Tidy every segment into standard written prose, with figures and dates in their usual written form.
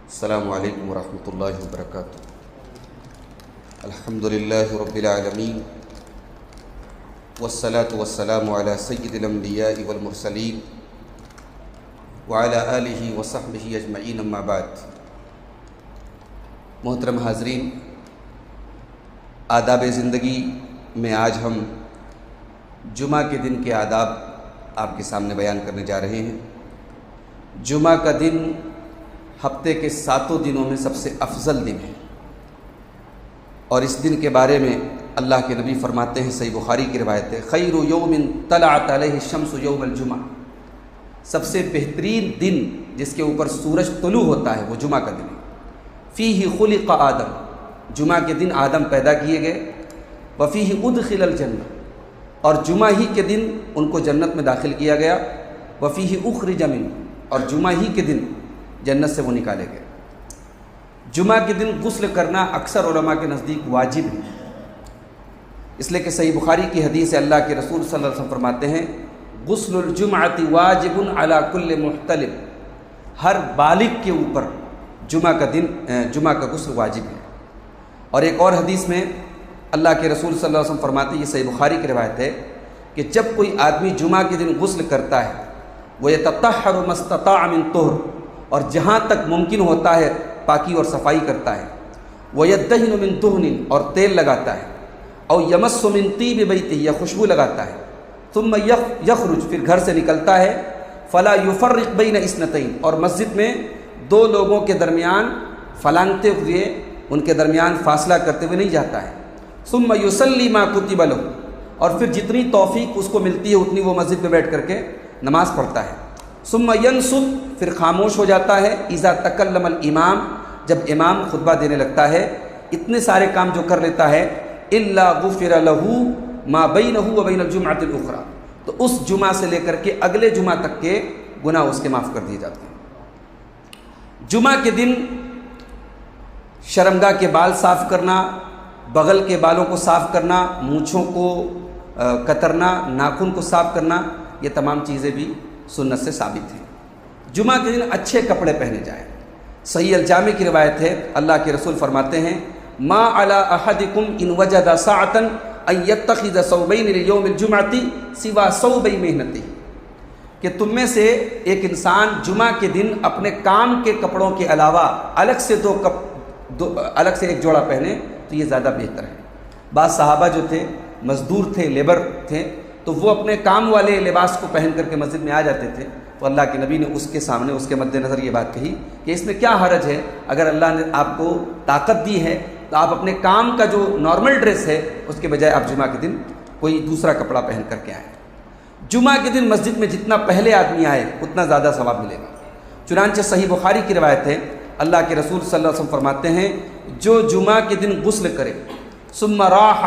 السلام علیکم ورحمۃ اللہ وبرکاتہ۔ الحمدللہ رب العالمین والصلاة والسلام علی سید الانبیاء والمرسلین وعلی آلہ وصحبہ اجمعین، اما بعد۔ محترم حاضرین، آداب زندگی میں آج ہم جمعہ کے دن کے آداب آپ کے سامنے بیان کرنے جا رہے ہیں۔ جمعہ کا دن ہفتے کے 7 دنوں میں سب سے افضل دن ہے، اور اس دن کے بارے میں اللہ کے نبی فرماتے ہیں، صحیح بخاری کی روایت ہے، خیر یوم طلعت علیہ الشمس یوم الجمعہ، سب سے بہترین دن جس کے اوپر سورج طلوع ہوتا ہے وہ جمعہ کا دن ہے۔ فیہ خلق آدم، جمعہ کے دن آدم پیدا کیے گئے، وفیہ ادخل الجنہ، اور جمعہ ہی کے دن ان کو جنت میں داخل کیا گیا، وفیہ اخرج منہ، اور جمعہ ہی کے دن جنت سے وہ نکالے گئے۔ جمعہ کے دن غسل کرنا اکثر علماء کے نزدیک واجب ہے، اس لیے کہ صحیح بخاری کی حدیث ہے، اللہ کے رسول صلی اللہ علیہ وسلم فرماتے ہیں، غسل الجمعۃ واجب علی کل محتلم، ہر بالغ کے اوپر جمعہ کا غسل واجب ہے۔ اور ایک اور حدیث میں اللہ کے رسول صلی اللہ علیہ وسلم فرماتے ہیں، یہ صحیح بخاری کی روایت ہے، کہ جب کوئی آدمی جمعہ کے دن غسل کرتا ہے، وَيَتَطَهَّرُ مَا اسْتَطَاعَ مِن طُهْرٍ، اور جہاں تک ممکن ہوتا ہے پاکی اور صفائی کرتا ہے، وَيَدَّهِنُ مِن دُهْنٍ، اور تیل لگاتا ہے، او يَمَسُّ مِن طِيبِ بَيْتِهِ، یا خوشبو لگاتا ہے، ثُمَّ يَخْرُجُ، پھر گھر سے نکلتا ہے، فَلَا يُفَرِّقْ بَيْنَ اثْنَتَيْنِ، اور مسجد میں 2 لوگوں کے درمیان پھلانگتے ہوئے، ان کے درمیان فاصلہ کرتے ہوئے نہیں جاتا ہے، ثُمَّ يُصَلِّي مَا كُتِبَ لَهُ، اور پھر جتنی توفیق اس کو ملتی ہے اتنی وہ مسجد میں بیٹھ کر کے نماز پڑھتا ہے، ثم ينصت، پھر خاموش ہو جاتا ہے، اذا تکلم الامام، جب امام خطبہ دینے لگتا ہے، اتنے سارے کام جو کر لیتا ہے، الا غفر له ما بینہ وبین الجمعۃ الاخرى، تو اس جمعہ سے لے کر کے اگلے جمعہ تک کے گناہ اس کے معاف کر دیے جاتے ہیں۔ جمعہ کے دن شرمگاہ کے بال صاف کرنا، بغل کے بالوں کو صاف کرنا، مونچھوں کو کترنا، ناخن کو صاف کرنا، یہ تمام چیزیں بھی سنت سے ثابت ہیں۔ جمعہ کے دن اچھے کپڑے پہنے جائیں۔ صحیح الجامع کی روایت ہے، اللہ کے رسول فرماتے ہیں، ما علی احدکم ان وجد ساعۃ ان یتخذ ثوبین لیوم الجمعۃ سوا ثوبی محنتہ، کہ تم میں سے ایک انسان جمعہ کے دن اپنے کام کے کپڑوں کے علاوہ الگ سے ایک جوڑا پہنے تو یہ زیادہ بہتر ہے۔ بعض صحابہ جو تھے، مزدور تھے، لیبر تھے، تو وہ اپنے کام والے لباس کو پہن کر کے مسجد میں آ جاتے تھے، تو اللہ کے نبی نے اس کے سامنے، اس کے مد نظر یہ بات کہی کہ اس میں کیا حرج ہے، اگر اللہ نے آپ کو طاقت دی ہے تو آپ اپنے کام کا جو نارمل ڈریس ہے اس کے بجائے آپ جمعہ کے دن کوئی دوسرا کپڑا پہن کر کے آئیں۔ جمعہ کے دن مسجد میں جتنا پہلے آدمی آئے اتنا زیادہ ثواب ملے گا۔ چنانچہ صحیح بخاری کی روایت ہے، اللہ کے رسول صلی اللہ علیہ وسلم فرماتے ہیں، جو جمعہ کے دن غسل کرے ثم راح،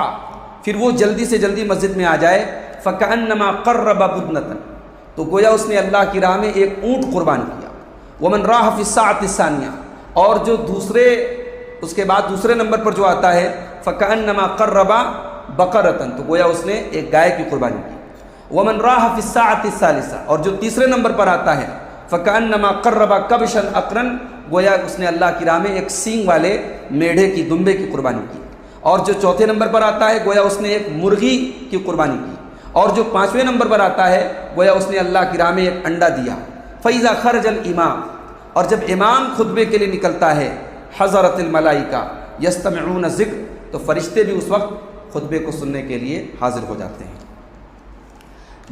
پھر وہ جلدی سے جلدی مسجد میں آ جائے، فَكَأَنَّمَا قَرَّبَ بُدْنَةً، تو گویا اس نے اللہ کی راہ میں ایک اونٹ قربان کیا، وَمَنْ رَاحَ فِي السَّاعَةِ الثَّانِيَةِ، اور جو اس کے بعد دوسرے نمبر پر جو آتا ہے، فَكَأَنَّمَا قَرَّبَ بَقَرَةً، تو گویا اس نے ایک گائے کی قربانی کی، وَمَنْ رَاحَ فِي السَّاعَةِ الثَّالِثَةِ، اور جو تیسرے نمبر پر آتا ہے، فَكَأَنَّمَا قَرَّبَ كَبْشًا أَقْرَنَ، گویا اس نے اللہ کی راہ میں ایک سینگ والے میڑھے کی، دمبے کی قربانی کی، اور جو چوتھے نمبر پر آتا ہے گویا اس نے ایک مرغی کی قربانی کی، اور جو 5ویں نمبر پر آتا ہے گویا اس نے اللہ کی راہ میں ایک انڈا دیا۔ فَإِذَا خَرَجَ الْإِمَامُ، اور جب امام خطبے کے لیے نکلتا ہے، حضرت الملائکہ یستمعون الذکر، تو فرشتے بھی اس وقت خطبے کو سننے کے لیے حاضر ہو جاتے ہیں۔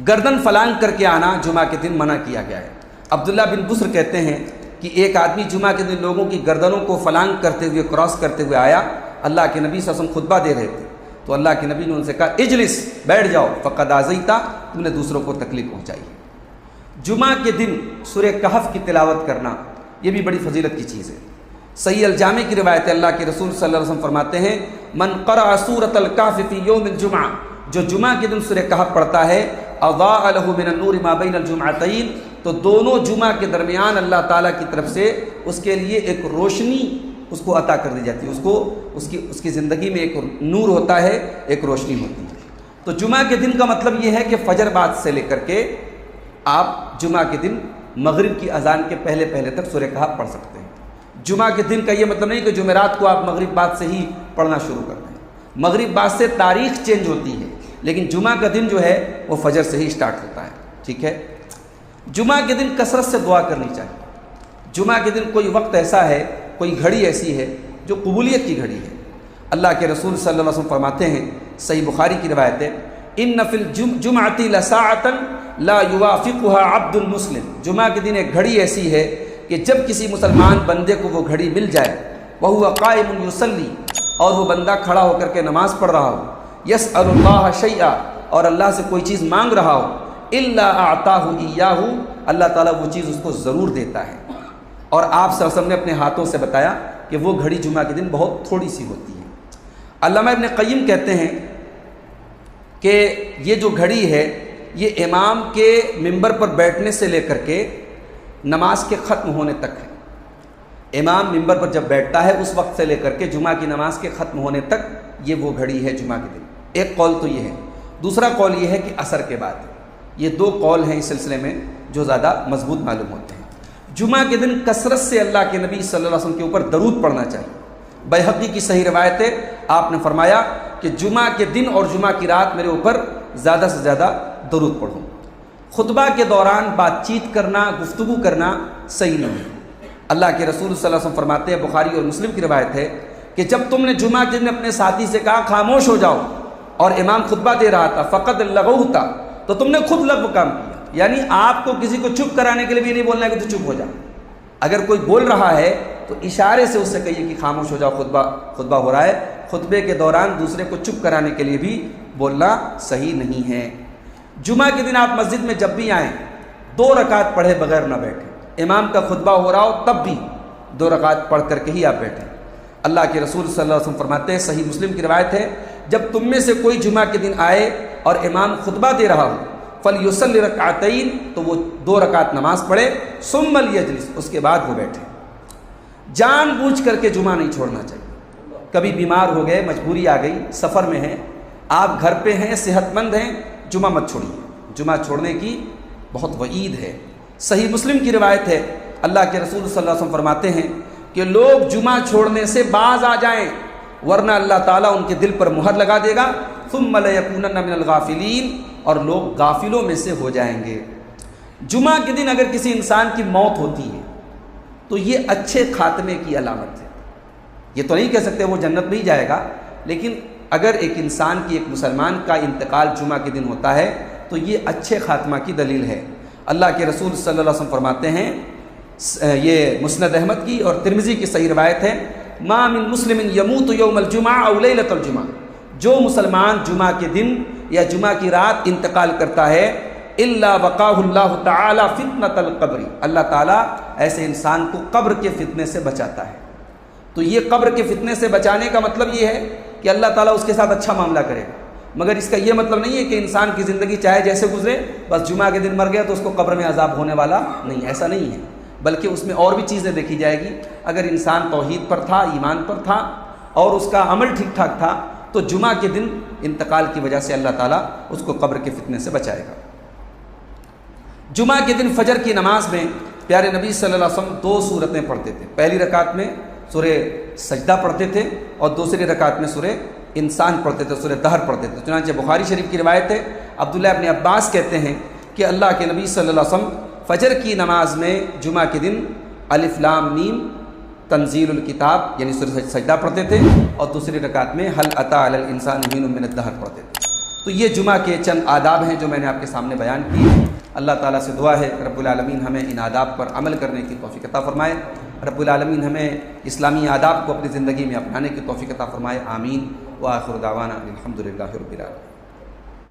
گردن فلانگ کر کے آنا جمعہ کے دن منع کیا گیا ہے۔ عبداللہ بن بصر کہتے ہیں کہ ایک آدمی جمعہ کے دن لوگوں کی گردنوں کو فلانگ کرتے ہوئے، کراس کرتے ہوئے آیا، اللہ کے نبی صلی اللہ علیہ وسلم خطبہ دے رہے تھے، تو اللہ کے نبی نے ان سے کہا، اجلس، بیٹھ جاؤ، فقد آذیت، تم نے دوسروں کو تکلیف پہنچائی ہے۔ جمعہ کے دن سورہ کہف کی تلاوت کرنا یہ بھی بڑی فضیلت کی چیز ہے۔ صحیح الجامع کی روایت ہے، اللہ کے رسول صلی اللہ علیہ وسلم فرماتے ہیں، من قرأ سورۃ الکہف فی یوم الجمعہ، جو جمعہ کے دن سورہ کہف پڑھتا ہے، اضاء له من النور ما بین الجمعتین، تو دونوں جمعہ کے درمیان اللہ تعالیٰ کی طرف سے اس کے لیے ایک روشنی اس کو عطا کر دی جاتی ہے، اس کی زندگی میں ایک نور ہوتا ہے، ایک روشنی ہوتی ہے۔ تو جمعہ کے دن کا مطلب یہ ہے کہ فجر بعد سے لے کر کے آپ جمعہ کے دن مغرب کی اذان کے پہلے تک سورہ کہف پڑھ سکتے ہیں۔ جمعہ کے دن کا یہ مطلب نہیں کہ جمعرات کو آپ مغرب بعد سے ہی پڑھنا شروع کر دیں. مغرب بعد سے تاریخ چینج ہوتی ہے، لیکن جمعہ کا دن جو ہے وہ فجر سے ہی سٹارٹ ہوتا ہے. ٹھیک ہے. جمعہ کے دن کثرت سے دعا کرنی چاہیے. جمعہ کے دن کوئی وقت ایسا ہے، کوئی گھڑی ایسی ہے جو قبولیت کی گھڑی ہے. اللہ کے رسول صلی اللہ علیہ وسلم فرماتے ہیں، صحیح بخاری کی روایت ہے، ان فی الجمعۃ لساعۃ لا یوافقها عبد مسلم. جمعہ کے دن ایک گھڑی ایسی ہے کہ جب کسی مسلمان بندے کو وہ گھڑی مل جائے، وہو قائم یصلی، اور وہ بندہ کھڑا ہو کر کے نماز پڑھ رہا ہو، یسأل اللہ شیئا، اور اللہ سے کوئی چیز مانگ رہا ہو، الا اعطاہ ایاہ، اللہ تعالیٰ وہ چیز اس کو ضرور دیتا ہے. اور آپ صلی اللہ علیہ وسلم نے اپنے ہاتھوں سے بتایا کہ وہ گھڑی جمعہ کے دن بہت تھوڑی سی ہوتی ہے. علامہ ابن قیم کہتے ہیں کہ یہ جو گھڑی ہے یہ امام کے منبر پر بیٹھنے سے لے کر کے نماز کے ختم ہونے تک ہے. امام منبر پر جب بیٹھتا ہے اس وقت سے لے کر کے جمعہ کی نماز کے ختم ہونے تک یہ وہ گھڑی ہے جمعہ کے دن. ایک قول تو یہ ہے. دوسرا قول یہ ہے کہ عصر کے بعد. یہ دو قول ہیں اس سلسلے میں جو زیادہ مضبوط معلوم ہوتے ہیں. جمعہ کے دن کثرت سے اللہ کے نبی صلی اللہ علیہ وسلم کے اوپر درود پڑھنا چاہیے. بیہقی کی صحیح روایت ہے، آپ نے فرمایا کہ جمعہ کے دن اور جمعہ کی رات میرے اوپر زیادہ سے زیادہ درود پڑھو. خطبہ کے دوران بات چیت کرنا، گفتگو کرنا صحیح نہیں ہے. اللہ کے رسول صلی اللہ علیہ وسلم فرماتے ہیں، بخاری اور مسلم کی روایت ہے، کہ جب تم نے جمعہ کے دن اپنے ساتھی سے کہا خاموش ہو جاؤ اور امام خطبہ دے رہا تھا، فقط لغوتا، تو تم نے خود لغو کام کیا. یعنی آپ کو کسی کو چپ کرانے کے لیے بھی نہیں بولنا ہے کہ تو چپ ہو جا. اگر کوئی بول رہا ہے تو اشارے سے اس سے کہیے کہ خاموش ہو جاؤ، خطبہ ہو رہا ہے. خطبے کے دوران دوسرے کو چپ کرانے کے لیے بھی بولنا صحیح نہیں ہے. جمعہ کے دن آپ مسجد میں جب بھی آئیں 2 رکعت پڑھے بغیر نہ بیٹھیں. امام کا خطبہ ہو رہا ہو تب بھی 2 رکعت پڑھ کر کے ہی آپ بیٹھیں. اللہ کے رسول صلی اللہ علیہ وسلم فرماتے ہیں، صحیح مسلم کی روایت ہے، جب تم میں سے کوئی جمعہ کے دن آئے اور امام خطبہ دے رہا ہو، فَلْيُصَلِّ رَكْعَتَيْنِ، تو وہ 2 رکعت نماز پڑھے، ثُمَّ لْيَجْلِسْ، اس کے بعد وہ بیٹھے. جان بوجھ کر کے جمعہ نہیں چھوڑنا چاہیے. کبھی بیمار ہو گئے، مجبوری آ گئی، سفر میں ہیں، آپ گھر پہ ہیں، صحت مند ہیں، جمعہ مت چھوڑیے. جمعہ چھوڑنے کی بہت وعید ہے. صحیح مسلم کی روایت ہے، اللہ کے رسول صلی اللہ علیہ وسلم فرماتے ہیں کہ لوگ جمعہ چھوڑنے سے باز آ جائیں ورنہ اللہ تعالیٰ ان کے دل پر مہر لگا دے گا، ثم لَيَكُونَنَّ مِنَ الْغَافِلِينَ، اور لوگ غافلوں میں سے ہو جائیں گے. جمعہ کے دن اگر کسی انسان کی موت ہوتی ہے تو یہ اچھے خاتمے کی علامت ہے. یہ تو نہیں کہہ سکتے وہ جنت میں ہی جائے گا، لیکن اگر ایک انسان کی، ایک مسلمان کا انتقال جمعہ کے دن ہوتا ہے تو یہ اچھے خاتمہ کی دلیل ہے. اللہ کے رسول صلی اللہ علیہ وسلم فرماتے ہیں، یہ مسند احمد کی اور ترمذی کی صحیح روایت ہے، ما من مسلم یموت یوم الجمعہ او لیلۃ الجمعہ، جو مسلمان جمعہ کے دن یا جمعہ کی رات انتقال کرتا ہے، الا وقاہ اللہ تعالی فتنۃ القبر، اللہ تعالیٰ ایسے انسان کو قبر کے فتنے سے بچاتا ہے. تو یہ قبر کے فتنے سے بچانے کا مطلب یہ ہے کہ اللہ تعالیٰ اس کے ساتھ اچھا معاملہ کرے، مگر اس کا یہ مطلب نہیں ہے کہ انسان کی زندگی چاہے جیسے گزرے، بس جمعہ کے دن مر گیا تو اس کو قبر میں عذاب ہونے والا نہیں. ایسا نہیں ہے، بلکہ اس میں اور بھی چیزیں دیکھی جائے گی. اگر انسان توحید پر تھا، ایمان پر تھا اور اس کا عمل ٹھیک ٹھاک تھا تو جمعہ کے دن انتقال کی وجہ سے اللہ تعالیٰ اس کو قبر کے فتنے سے بچائے گا. جمعہ کے دن فجر کی نماز میں پیارے نبی صلی اللہ علیہ وسلم 2 سورتیں پڑھتے تھے. پہلی رکعت میں سورہ سجدہ پڑھتے تھے اور دوسری رکعت میں سورہ انسان پڑھتے تھے، سورہ دہر پڑھتے تھے. چنانچہ بخاری شریف کی روایت ہے، عبداللہ ابن عباس کہتے ہیں کہ اللہ کے نبی صلی اللہ علیہ وسلم فجر کی نماز میں جمعہ کے دن الف لام میم تنزیل الکتاب یعنی سورہ سجدہ پڑھتے تھے اور دوسری رکعت میں هل اتى علی الانسان حین من الدہر پڑھتے تھے. تو یہ جمعہ کے چند آداب ہیں جو میں نے آپ کے سامنے بیان کیے ہیں. اللہ تعالیٰ سے دعا ہے رب العالمین ہمیں ان آداب پر عمل کرنے کی توفیق عطا فرمائے. رب العالمین ہمیں اسلامی آداب کو اپنی زندگی میں اپنانے کی توفیق عطا فرمائے. آمین. وآخر دعوانا الحمدللہ رب العالمین.